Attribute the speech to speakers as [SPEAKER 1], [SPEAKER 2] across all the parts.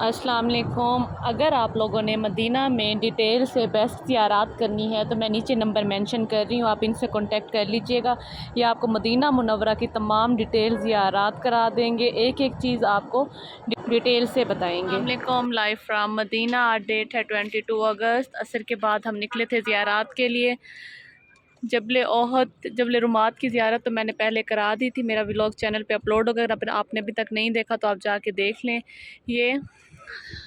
[SPEAKER 1] अस्सलाम वालेकुम। अगर आप लोगों ने मदीना में डिटेल से बेस्ट ज़ियारत करनी है तो मैं नीचे नंबर मेंशन कर रही हूँ, आप इनसे कांटेक्ट कर लीजिएगा। ये आपको मदीना मुनव्वरा की तमाम डिटेल ज़ियारत करा देंगे, एक एक चीज़ आपको डिटेल से बताएंगे। अस्सलाम वालेकुम। Live from Medina. आज डेट है 22 अगस्त। असर के बाद हम निकले थे ज़ियारत के लिए। जबल ओहद, जबल रुमात की ज़ियारत तो मैंने पहले करा दी थी, मेरा व्लॉग चैनल पे अपलोड हो गया। अगर आपने अभी तक नहीं देखा तो आप जाके देख लें। ये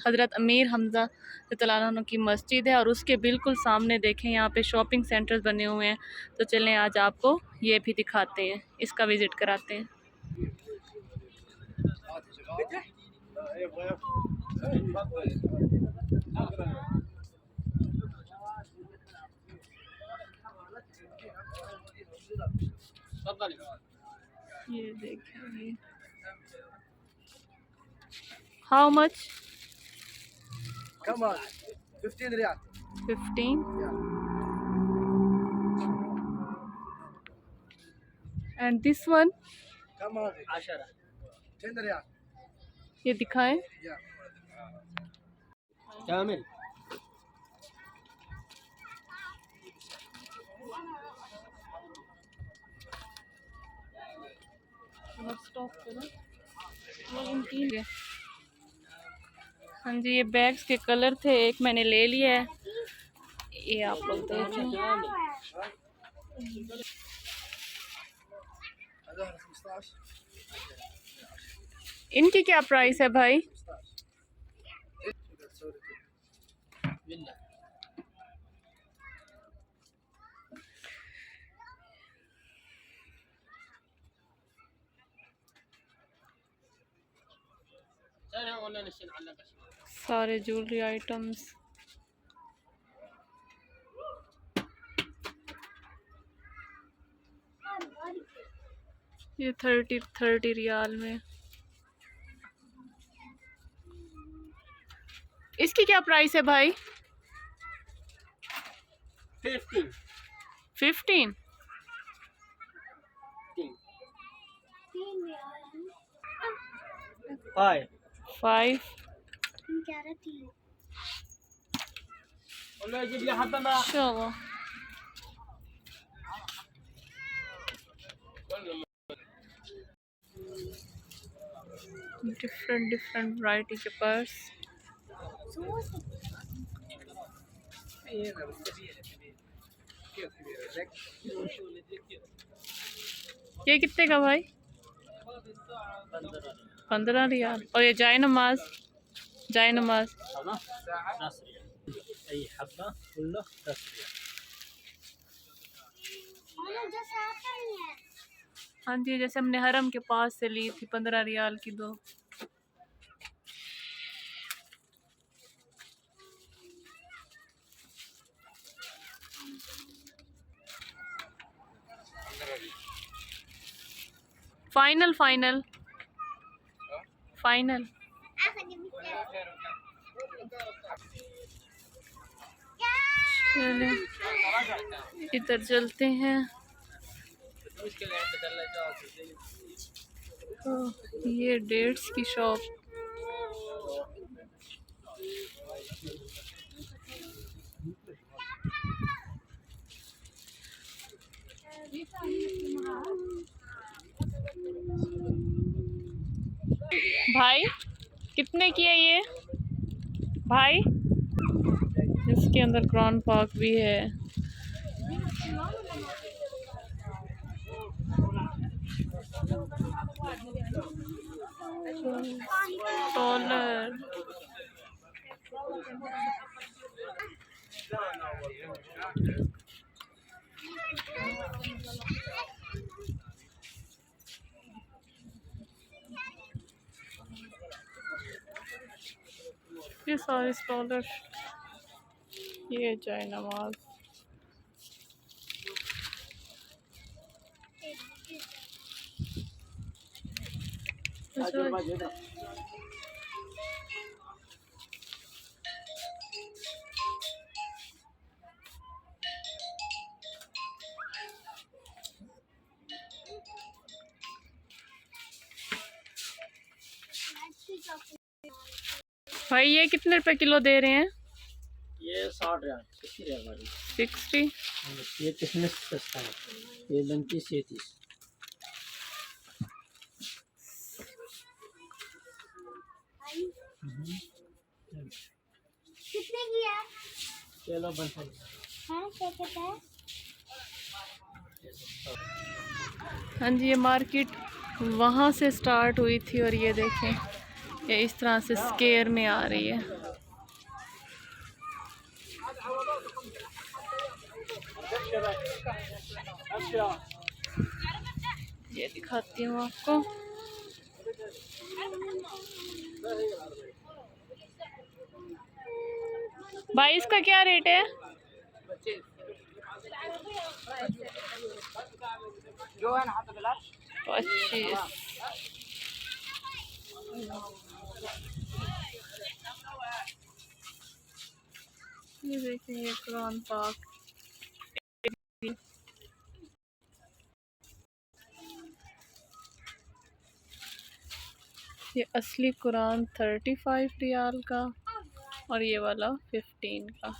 [SPEAKER 1] हज़रत अमीर हमज़ा रज़ियल्लाहु अन्हु की मस्जिद है और उसके बिल्कुल सामने देखें यहाँ पे शॉपिंग सेंटर्स बने हुए हैं। तो चलें आज आपको ये भी दिखाते हैं, इसका विज़िट कराते हैं। ये देखें, how much?
[SPEAKER 2] Come on, 15 riyal.
[SPEAKER 1] 15
[SPEAKER 2] Yeah.
[SPEAKER 1] And this one.
[SPEAKER 2] Come on, 10 riyal.
[SPEAKER 1] ये दिखाएं।
[SPEAKER 2] Yeah. كامل.
[SPEAKER 1] हाँ जी, ये बैग्स के कलर थे, एक मैंने ले लिया है, ये आप लोग देखें। इनकी क्या प्राइस है भाई? सारे ज्वेलरी आइटम्स। ये 30 रियाल में। इसकी क्या प्राइस है भाई? 15। 5। चलो, डिफरेंट वैरायटी के पर्स। ये कितने का भाई? 15 रियाल। और ये जाए नमाज? जाए नमाज हाँ जी, जैसे हमने हरम के पास से ली थी 15 रियाल की दो। Final final final. चले इधर चलते हैं। ये डेट्स की शॉप। भाई कितने की है ये भाई? इसके अंदर क्रॉन पार्क भी है। डॉलर। ये सारे डॉलर। ये जाए नमाज। भाई ये कितने रुपए किलो दे रहे हैं?
[SPEAKER 3] ये 60 रियाल 60 रियाल वाली।
[SPEAKER 1] 60।
[SPEAKER 3] ये किशमिश सस्ता है, ये 29 ये 30।
[SPEAKER 4] कितने की है?
[SPEAKER 3] चलो बंद कर।
[SPEAKER 4] हाँ क्या कहता है?
[SPEAKER 1] हाँ जी, ये मार्केट वहाँ से स्टार्ट हुई थी और ये देखें ये इस तरह से स्केयर में आ रही है। ये दिखाती हूँ आपको। भाई इसका क्या रेट है? 25। ये देखें ये कुरान पाक। ये असली कुरान 35 रियाल का और ये वाला 15 का।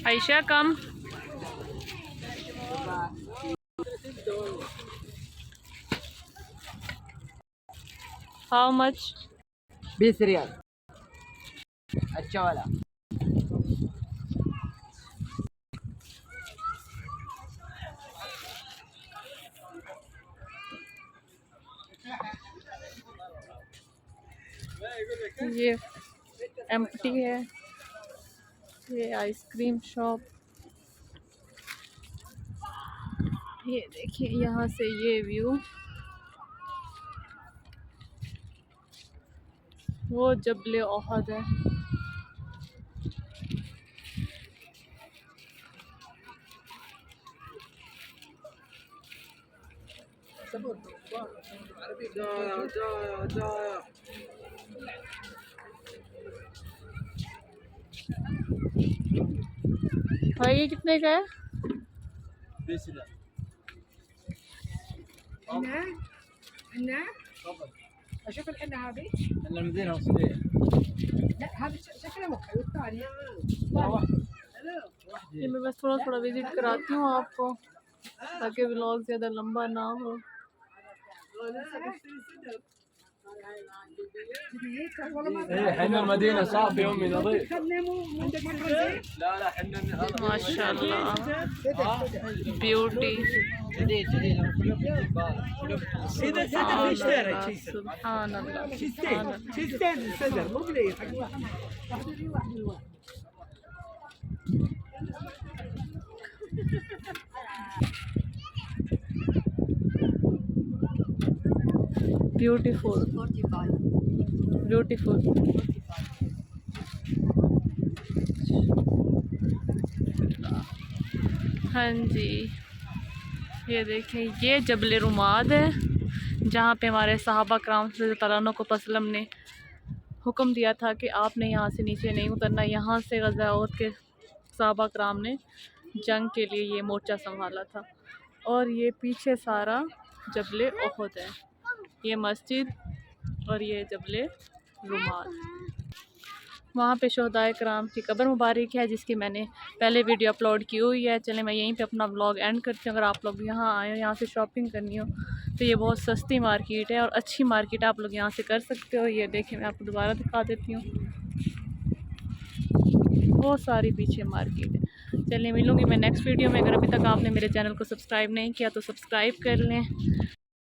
[SPEAKER 1] Ayesha come. How much?
[SPEAKER 3] 20 riyal. अच्छा वाला।
[SPEAKER 1] ये एम्प्टी है। ये आइसक्रीम शॉप। ये देखिए यहाँ से ये व्यू, वो जबले ओहद है। भाई ये कितने का है?
[SPEAKER 3] 20 रियाल।
[SPEAKER 5] اشوف الحنه هذه.
[SPEAKER 3] انا المدينه الاصليه.
[SPEAKER 5] لا هذا شكلها مختلف والثانيه.
[SPEAKER 1] ये मैं बस थोड़ा थोड़ा विजिट कराती हूँ आपको ताकि व्लॉग ज़्यादा लंबा ना हो।
[SPEAKER 3] ايه حنا المدينه صافي امي نظيف.
[SPEAKER 5] خدنا مو عندك مره زين.
[SPEAKER 3] لا لا حنا هذا
[SPEAKER 1] माशाल्लाह ब्यूटी।
[SPEAKER 3] جديد جديد
[SPEAKER 1] सुभान अल्लाह सुभान अल्लाह।
[SPEAKER 5] شيستين صدر مو بليل.
[SPEAKER 1] Beautiful beautiful. हाँ जी, ये देखें ये जबल रुमाद है जहाँ पे हमारे सहाबा कराम तआला को वसल्लम ने हुक्म दिया था कि आपने यहाँ से नीचे नहीं उतरना। यहाँ से ग़ज़ा उहद के सहाबा कराम ने जंग के लिए ये मोर्चा संभाला था। और ये पीछे सारा जबल उहद है, ये मस्जिद और ये जबल रुमाद। वहाँ पे शोहदाए कराम की कब्र मुबारक है जिसकी मैंने पहले वीडियो अपलोड की हुई है। चलें मैं यहीं पे अपना व्लॉग एंड करती हूँ। अगर आप लोग यहाँ आए हो, यहाँ से शॉपिंग करनी हो तो ये बहुत सस्ती मार्केट है और अच्छी मार्केट है, आप लोग यहाँ से कर सकते हो। ये देखें मैं आपको दोबारा दिखा देती हूँ, बहुत सारी पीछे मार्केट है। चलिए मिलूँगी मैं नेक्स्ट वीडियो में। अगर अभी तक आपने मेरे चैनल को सब्सक्राइब नहीं किया तो सब्सक्राइब कर लें।